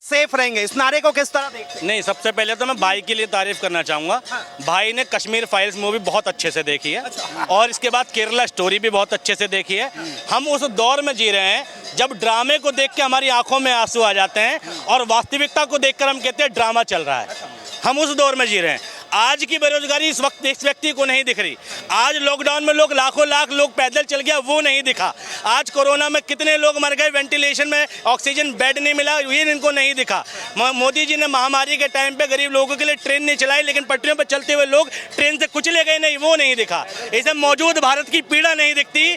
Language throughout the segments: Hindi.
सेफ रहेंगे, इस नारे को किस तरह देखते हैं? नहीं, सबसे पहले तो मैं भाई के लिए तारीफ करना चाहूँगा। भाई ने कश्मीर फाइल्स मूवी बहुत अच्छे से देखी है और इसके बाद केरला स्टोरी भी बहुत अच्छे से देखी है। हम उस दौर में जी रहे हैं जब ड्रामे को देख के हमारी आंखों में आंसू आ जाते हैं और वास्तविकता को देखकर हम कहते हैं ड्रामा चल रहा है। हम उस दौर में जी रहे हैं। आज की बेरोजगारी इस वक्त इस व्यक्ति को नहीं दिख रही। आज लॉकडाउन में लोग लाखों लाख लोग पैदल चल गया, वो नहीं दिखा। आज कोरोना में कितने लोग मर गए, वेंटिलेशन में ऑक्सीजन बेड नहीं मिला, ये इनको नहीं दिखा। मोदी जी ने महामारी के टाइम पे गरीब लोगों के लिए ट्रेन नहीं चलाई, लेकिन पटरियों पर चलते हुए लोग ट्रेन से कुचले गए नहीं, वो नहीं दिखा। इसे मौजूद भारत की पीड़ा नहीं दिखती।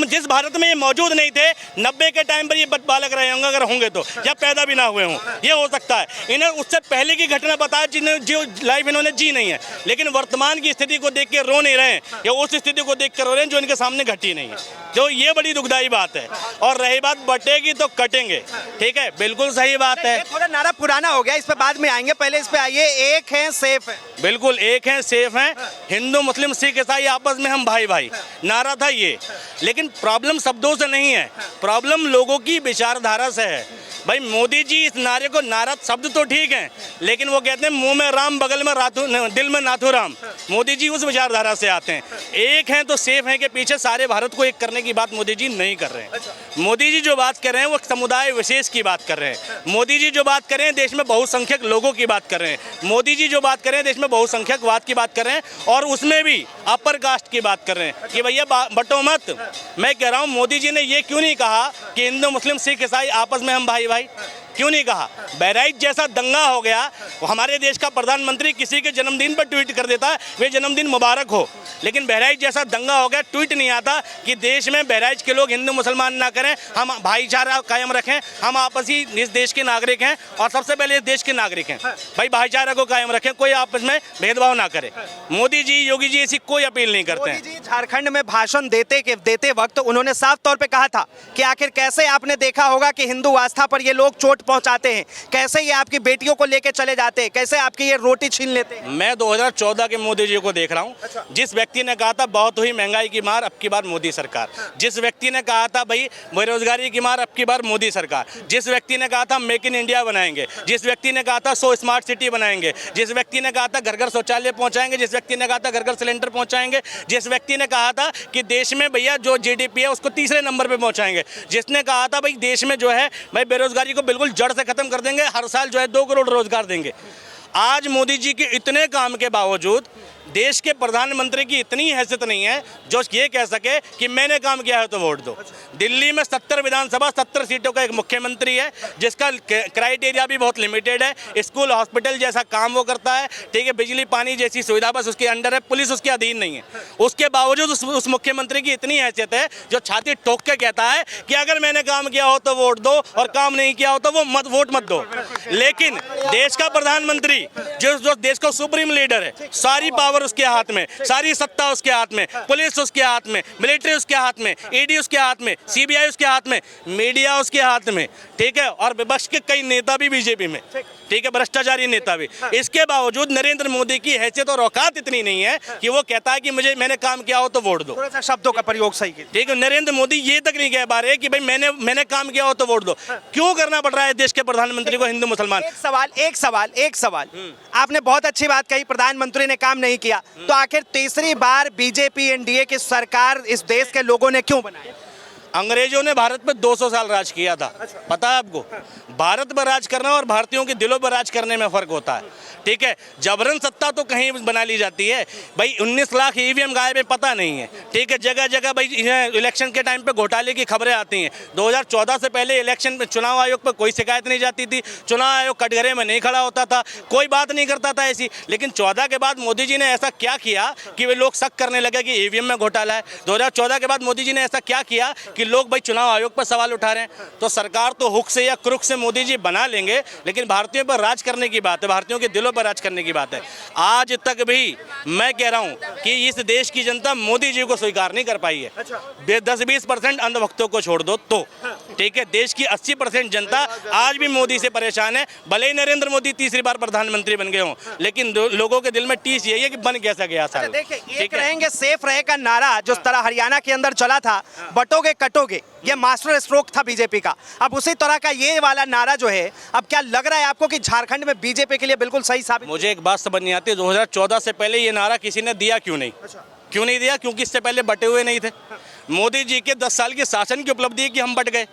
जिस भारत में ये मौजूद नहीं थे 90 के टाइम पर ये बालक रहे होंगे, अगर होंगे तो, या पैदा भी ना हुए हों, ये हो सकता है। इन्हें उससे पहले की घटना बताया जिन्हें जो लाइफ इन्होंने जी नहीं है, लेकिन वर्तमान की स्थिति को देख के रो नहीं रहे हैं, या उस स्थिति को देख कर रो रहे हैं जो इनके सामने घटी नहीं है। जो ये बड़ी दुखदाई बात है। और रही बात बटेगी तो कटेंगे, ठीक है, बिल्कुल सही बात है। थोड़ा नारा पुराना हो गया, इस पे बाद में आएंगे, पहले इस पे आइए। एक है सेफ है, बिल्कुल एक हैं, सेफ हैं। हिंदू मुस्लिम सिख ईसाई आपस में हम भाई भाई, नारा था ये। लेकिन प्रॉब्लम शब्दों से नहीं है, प्रॉब्लम लोगों की विचारधारा से है। भाई मोदी जी इस नारे को, नारा शब्द तो ठीक है, लेकिन वो कहते हैं मुंह में राम बगल में दिल में नाथूराम। मोदी जी उस विचारधारा से आते हैं। एक हैं तो सेफ हैं के पीछे सारे भारत को एक करने की बात मोदी जी नहीं कर रहे हैं। मोदी जी जो बात कर रहे हैं वो समुदाय विशेष की बात कर रहे हैं। मोदी जी जो बात कर रहे हैं देश में बहुसंख्यक लोगों की बात कर रहे हैं। मोदी जी जो बात कर रहे हैं देश में बहुसंख्यकवाद की बात कर रहे हैं, और उसमें भी अपर कास्ट की बात कर रहे हैं कि भैया बटो मत। मैं कह रहा हूँ मोदी जी ने ये क्यों नहीं कहा कि हिंदू मुस्लिम सिख ईसाई आपस में हम भाई भाई, क्यों नहीं कहा? बहराइच जैसा दंगा हो गया, हमारे देश का प्रधानमंत्री किसी के जन्मदिन पर ट्वीट कर देता है वे जन्मदिन मुबारक हो, लेकिन बहराइच जैसा दंगा हो गया, ट्वीट नहीं आता कि देश में बहराइच के लोग हिंदू मुसलमान ना करें, हम भाईचारा कायम रखें, हम आपसी इस देश के नागरिक हैं और सबसे पहले इस देश के नागरिक हैं। भाई भाईचारा को कायम रखें, कोई आपस में भेदभाव ना करे। मोदी जी, योगी जी ऐसी कोई अपील नहीं करते हैं। मोदी जी झारखंड में भाषण देते वक्त उन्होंने साफ तौर पे कहा था कि आखिर कैसे आपने देखा होगा कि हिंदू आस्था पर ये लोग चोट पहुंचाते हैं, कैसे ये आपकी बेटियों को लेके चले जाते हैं, कैसे आपकी ये रोटी छीन लेते हैं। मैं 2014 के मोदी जी को देख रहा हूँ। जिस व्यक्ति ने कहा था बहुत हुई महंगाई की मार, अब की बार मोदी सरकार। जिस व्यक्ति ने कहा था भाई बेरोजगारी की मार, अब की बार मोदी सरकार। जिस व्यक्ति ने कहा था मेक इन इंडिया बनाएंगे, जिस व्यक्ति ने कहा था 100 स्मार्ट सिटी बनाएंगे, जिस व्यक्ति ने कहा था घर घर शौचालय पहुंचाएंगे, जिस व्यक्ति ने कहा था घर घर सिलेंडर पहुंचाएंगे, जिस व्यक्ति ने कहा था कि देश में भैया जो जीडीपी है उसको तीसरे नंबर पे पहुंचाएंगे, जिसने कहा था भाई देश में जो है भाई बेरोजगारी को बिल्कुल जड़ से खत्म कर देंगे, हर साल जो है 2 करोड़ रोजगार देंगे। आज मोदी जी के इतने काम के बावजूद देश के प्रधानमंत्री की इतनी हैसियत नहीं है जो ये कह सके कि मैंने काम किया है तो वोट दो। दिल्ली में 70 विधानसभा 70 सीटों का एक मुख्यमंत्री है जिसका क्राइटेरिया भी बहुत लिमिटेड है। स्कूल हॉस्पिटल जैसा काम वो करता है, ठीक है, बिजली पानी जैसी सुविधा बस उसके अंडर है, पुलिस उसके अधीन नहीं है। उसके बावजूद उस मुख्यमंत्री की इतनी हैसियत है जो छाती ठोक के कहता है कि अगर मैंने काम किया हो तो वोट दो और काम नहीं किया हो तो वो वोट मत दो। लेकिन देश का प्रधानमंत्री जो देश का सुप्रीम लीडर है, सारी पावर उसके हाथ में, सारी सत्ता उसके हाथ में, पुलिस उसके हाथ में, मिलिट्री उसके हाथ में, ईडी उसके हाथ में, सीबीआई उसके हाथ में, मीडिया उसके हाथ में, ठीक है, और विपक्ष के कई नेता भी बीजेपी में, ठीक है, भ्रष्टाचारी नेता भी। इसके बावजूद नरेंद्र मोदी की हैसियत और औकात इतनी नहीं है कि वो कहता है कि मैंने काम किया हो तो वोट दो। थोड़ा सा शब्दों का प्रयोग सही कीजिए। ठीक है, नरेंद्र मोदी ये तक नहीं कह पा रहे कि भाई मैंने काम किया हो तो वोट दो। क्यों करना पड़ रहा है देश के प्रधानमंत्री को हिंदू मुसलमान? एक सवाल आपने बहुत अच्छी बात कही, प्रधानमंत्री ने काम नहीं किया, तो आखिर तीसरी बार बीजेपी एनडीए की सरकार इस देश के लोगों ने क्यों बनाई? अंग्रेजों ने भारत पर 200 साल राज किया था, पता है आपको? भारत पर राज करना और भारतीयों के दिलों पर राज करने में फर्क होता है, ठीक है। जबरन सत्ता तो कहीं बना ली जाती है। भाई 19 लाख ईवीएम गायब है, पता नहीं है, ठीक है। जगह जगह भाई इलेक्शन के टाइम पे घोटाले की खबरें आती हैं। 2014 से पहले इलेक्शन में चुनाव आयोग पर कोई शिकायत नहीं जाती थी, चुनाव आयोग कटघरे में नहीं खड़ा होता था, कोई बात नहीं करता था ऐसी। लेकिन 14 के बाद मोदी जी ने ऐसा क्या किया कि वे लोग शक करने लगे कि ईवीएम में घोटाला है। 2014 के बाद मोदी जी ने ऐसा क्या किया कि लोग भाई चुनाव आयोग पर सवाल उठा रहे हैं। तो सरकार तो हुक से या क्रुक से मोदी जी बना लेंगे, लेकिन भारतीयों पर राज करने की बात है, भारतीयों के दिलों पर राज करने की बात है। आज तक भी मैं कह रहा हूं कि इस देश की जनता मोदी जी को स्वीकार नहीं कर पाई है। 10-20% अंधभक्तों को छोड़ दो तो, ठीक है, देश की 80% जनता आज भी मोदी से परेशान है। भले ही नरेंद्र मोदी तीसरी बार प्रधानमंत्री बन गए हों, लेकिन लोगों के दिल में टीस यही है कि बन कैसा गया साल। देखिए, एक रहेंगे सेफ रहेगा नारा जो तरह हरियाणा के अंदर चला था, बटोगे बटोगे, ये मास्टर स्ट्रोक था बीजेपी का। अब उसी तरह का ये वाला नारा जो है, अब क्या लग रहा है आपको कि झारखंड में बीजेपी के लिए बिल्कुल सही साबित? मुझे एक बात समझ नहीं आती, 2014 से पहले ये नारा किसी ने दिया क्यों नहीं? क्यों नहीं दिया? क्योंकि इससे पहले बटे हुए नहीं थे। मोदी जी के 10 साल के शासन की उपलब्धि है कि हम बट गए।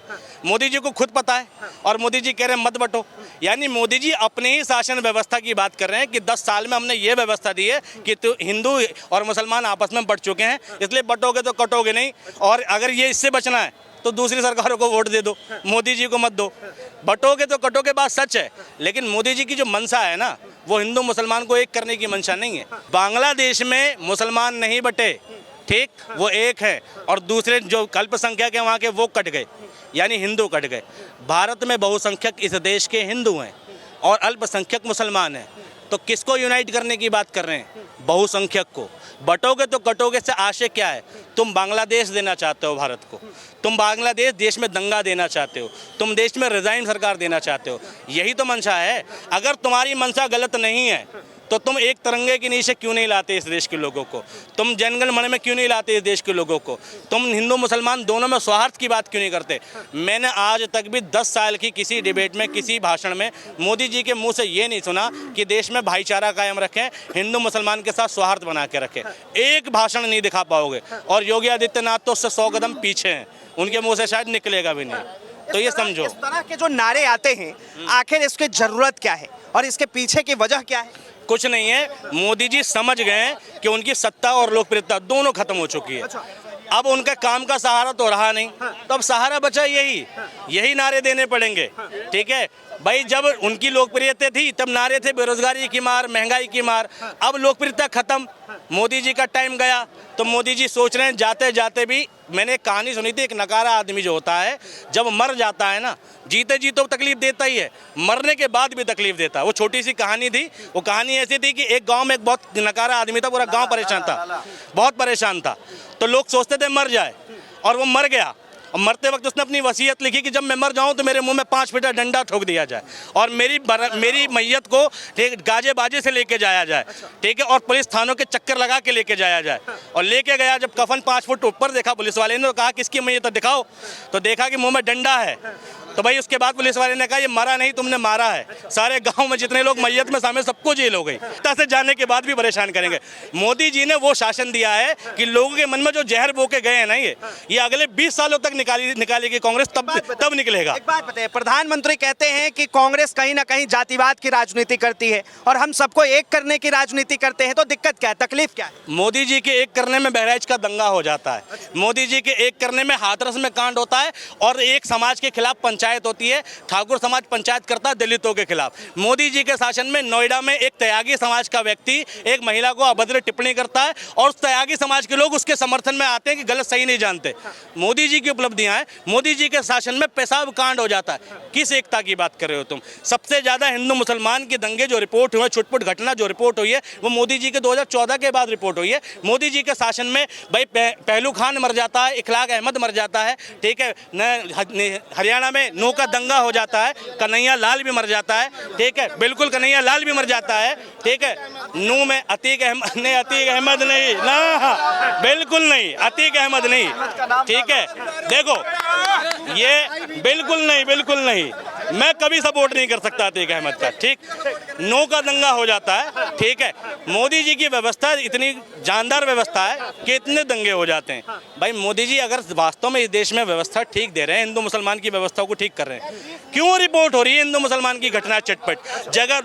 मोदी जी को खुद पता है और मोदी जी कह रहे हैं मत बटो। यानी मोदी जी अपने ही शासन व्यवस्था की बात कर रहे हैं कि 10 साल में हमने ये व्यवस्था दी है कि तो हिंदू और मुसलमान आपस में बट चुके हैं, इसलिए बटोगे तो कटोगे नहीं। और अगर ये इससे बचना है तो दूसरी सरकारों को वोट दे दो, मोदी जी को मत दो। बटोगे तो कटोगे, बात सच है। लेकिन मोदी जी की जो मंशा है ना, वो हिंदू मुसलमान को एक करने की मंशा नहीं है। बांग्लादेश में मुसलमान नहीं बटे, ठीक, वो एक है, और दूसरे जो अल्पसंख्यक है वहाँ के वो कट गए, यानी हिंदू कट गए। भारत में बहुसंख्यक इस देश के हिंदू हैं और अल्पसंख्यक मुसलमान हैं, तो किसको यूनाइट करने की बात कर रहे हैं? बहुसंख्यक को। बटोगे तो कटोगे से आशय क्या है? तुम बांग्लादेश देना चाहते हो भारत को, तुम बांग्लादेश देश में दंगा देना चाहते हो, तुम देश में रिजाइन सरकार देना चाहते हो, यही तो मंशा है। अगर तुम्हारी मंशा गलत नहीं है तो तुम एक तिरंगे के नीचे क्यों नहीं लाते इस देश के लोगों को? तुम जनगण मन में क्यों नहीं लाते इस देश के लोगों को? तुम हिंदू मुसलमान दोनों में सौहार्द की बात क्यों नहीं करते? मैंने आज तक भी 10 साल की किसी डिबेट में, किसी भाषण में मोदी जी के मुंह से ये नहीं सुना कि देश में भाईचारा कायम रखें, हिंदू मुसलमान के साथ सौहार्द बना के रखें। एक भाषण नहीं दिखा पाओगे। और योगी आदित्यनाथ तो उससे 100 कदम पीछे हैं, उनके मुँह से शायद निकलेगा भी नहीं। तो ये समझो, इस तरह के जो नारे आते हैं, आखिर इसकी जरूरत क्या है और इसके पीछे की वजह क्या है? कुछ नहीं है। मोदी जी समझ गए कि उनकी सत्ता और लोकप्रियता दोनों खत्म हो चुकी है। अब उनका काम का सहारा तो रहा नहीं, तो अब सहारा बचा यही नारे देने पड़ेंगे। ठीक है भाई, जब उनकी लोकप्रियता थी तब नारे थे बेरोजगारी की मार, महंगाई की मार। अब लोकप्रियता खत्म, मोदी जी का टाइम गया, तो मोदी जी सोच रहे हैं जाते जाते भी। मैंने एक कहानी सुनी थी, एक नकारा आदमी जो होता है जब मर जाता है ना, जीते जी तो तकलीफ देता ही है, मरने के बाद भी तकलीफ देता है। वो छोटी सी कहानी थी। वो कहानी ऐसी थी कि एक गांव में एक बहुत नकारा आदमी था, पूरा गांव परेशान था, बहुत परेशान था। तो लोग सोचते थे मर जाए, और वो मर गया। और मरते वक्त उसने अपनी वसीयत लिखी कि जब मैं मर जाऊं तो मेरे मुंह में 5 फीटा डंडा ठोक दिया जाए और मेरी मैयत को गाजे बाजे से लेके जाया जाए, ठीक है, और पुलिस थानों के चक्कर लगा के लेके जाया जाए। और लेके गया, जब कफन 5 फुट ऊपर देखा पुलिस वाले ने, तो कहा किसकी मैयत है दिखाओ, तो देखा कि मुंह में डंडा है। तो भाई उसके बाद पुलिस वाले ने कहा ये मरा नहीं, तुमने मारा है। सारे गांव में जितने लोग मैयत में शामिल सबको जेल हो गई। से जाने के बाद भी परेशान करेंगे। मोदी जी ने वो शासन दिया है कि लोगों के मन में जो जहर बो के गए हैं ना, ये अगले 20 सालों तक निकालेगी कांग्रेस, तब निकलेगा। एक बात बताइए, प्रधानमंत्री कहते हैं कि कांग्रेस कहीं ना कहीं जातिवाद की राजनीति करती है और हम सबको एक करने की राजनीति करते हैं, तो दिक्कत क्या है, तकलीफ क्या है? मोदी जी के एक करने में बहराइच का दंगा हो जाता है। मोदी जी के एक करने में हाथरस में कांड होता है और एक समाज के खिलाफ पंचायत होती है। ठाकुर समाज पंचायत करता है दलितों के खिलाफ। मोदी जी के शासन में नोएडा में एक त्यागी समाज का व्यक्ति एक महिला को अभद्र टिप्पणी करता है और उस त्यागी समाज के लोग उसके समर्थन में आते हैं कि गलत सही नहीं जानते। मोदी जी की उपलब्धियां हैं। मोदी जी के शासन में पेशाब कांड हो जाता है। किस एकता की बात कर रहे हो तुम? सबसे ज्यादा हिंदू मुसलमान के दंगे जो रिपोर्ट हुए, छुटपुट घटना जो रिपोर्ट हुई है, वो मोदी जी के 2014 के बाद रिपोर्ट हुई है। मोदी जी के शासन में भाई पहलू खान मर जाता है, इखलाक अहमद मर जाता है, ठीक है, हरियाणा में नू का दंगा हो जाता है, कन्हैया लाल भी मर जाता है, ठीक है, बिल्कुल कन्हैया लाल भी मर जाता है, ठीक है। नू में अतीक अहमद नहीं ना, बिल्कुल नहीं, अतीक अहमद नहीं, ठीक है। देखो ये बिल्कुल नहीं, मैं कभी सपोर्ट नहीं कर सकता अतीक अहमद का, ठीक। नू का दंगा हो जाता है, ठीक है। मोदी जी की व्यवस्था इतनी जानदार व्यवस्था है कि इतने दंगे हो जाते हैं। भाई मोदी जी अगर वास्तव में इस देश में व्यवस्था ठीक दे रहे हैं, हिंदू मुसलमान की व्यवस्था को ठीक कर रहे हैं, क्यों रिपोर्ट हो रही है हिंदू मुसलमान की घटना चटपट जगह?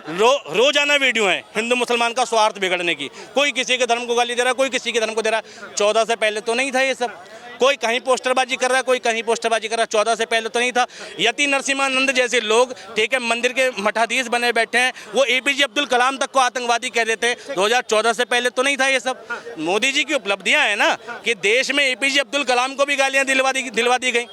रोजाना वीडियो है हिंदू मुसलमान का स्वार्थ बिगड़ने की। कोई किसी के धर्म को गाली दे रहा है, कोई किसी के धर्म को दे रहा है। 14 से पहले तो नहीं था ये सब। कोई कहीं पोस्टरबाजी कर रहा है, कोई कहीं पोस्टरबाजी कर रहा है। 14 से पहले तो नहीं था। यति नरसिम्हानंद जैसे लोग, ठीक है, मंदिर के मठाधीश बने बैठे हैं, वो APJ अब्दुल कलाम तक को आतंकवादी कह देते। 2014 से पहले तो नहीं था ये सब। मोदी जी की उपलब्धियां है ना कि देश में APJ अब्दुल कलाम को भी गालियां दिलवा दी गई।